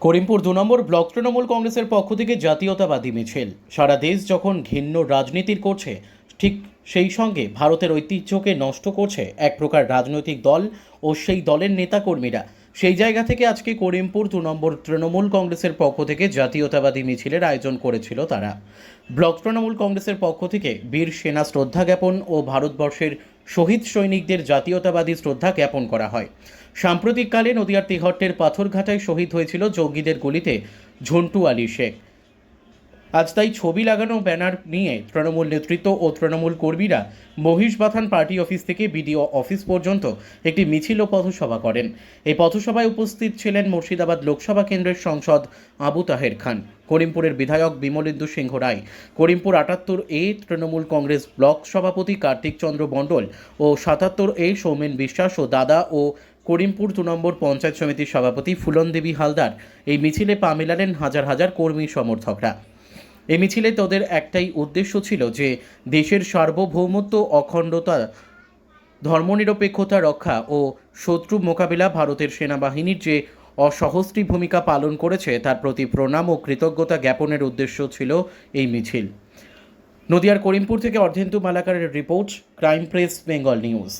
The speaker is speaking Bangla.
করিমপুর ২ নম্বর ব্লক তৃণমূল কংগ্রেসের পক্ষ থেকে জাতীয়তাবাদী মিছিল। সারা দেশ যখন ঘৃণ্য রাজনীতির করছে, ঠিক সেই সঙ্গে ভারতের ঐতিহ্যকে নষ্ট করছে এক প্রকার রাজনৈতিক দল ও সেই দলের নেতাকর্মীরা। সেই জায়গা থেকে আজকে করিমপুর ২ নম্বর তৃণমূল কংগ্রেসের পক্ষ থেকে জাতীয়তাবাদী মিছিলের আয়োজন করেছিল তারা। ব্লক তৃণমূল কংগ্রেসের পক্ষ থেকে বীর সেনা শ্রদ্ধা জ্ঞাপন ও ভারতবর্ষের শহীদ সৈনিকদের জাতীয়তাবাদী শ্রদ্ধা জ্ঞাপন করা হয়। সাম্প্রতিককালে নদিয়ার তিহট্টের পাথরঘাটায় শহীদ হয়েছিল জঙ্গিদের গুলিতে ঝন্টু আলী শেখ। আজ তাই ছবি লাগানো ব্যানার নিয়ে তৃণমূল নেতৃত্ব ও তৃণমূল কর্মীরা মহিষবাথান পার্টি অফিস থেকে বিডিও অফিস পর্যন্ত একটি মিছিল ও পথসভা করেন। এই পথসভায় উপস্থিত ছিলেন মুর্শিদাবাদ লোকসভা কেন্দ্রের সাংসদ আবু তাহের খান, করিমপুরের বিধায়ক বিমলেন্দু সিংহ রায়, করিমপুর ৭৮A তৃণমূল কংগ্রেস ব্লক সভাপতি কার্তিক চন্দ্র মণ্ডল ও ৭৭A সৌমেন বিশ্বাস ও দাদা ও করিমপুর ২ নম্বর পঞ্চায়েত সমিতির সভাপতি ফুলন দেবী হালদার। এই মিছিলে পা মেলালেন হাজার হাজার কর্মী সমর্থকরা। এই মিছিলে তাদের একটাই উদ্দেশ্য ছিল যে দেশের সার্বভৌমত্ব, অখণ্ডতা, ধর্মনিরপেক্ষতা রক্ষা ও শত্রু মোকাবিলা ভারতের সেনাবাহিনীর যে অসহস্রী ভূমিকা পালন করেছে তার প্রতি প্রণাম ও কৃতজ্ঞতা জ্ঞাপনের উদ্দেশ্য ছিল এই মিছিল। নদিয়ার করিমপুর থেকে অর্ধেন্দু মালাকারের report, crime press Bengal news.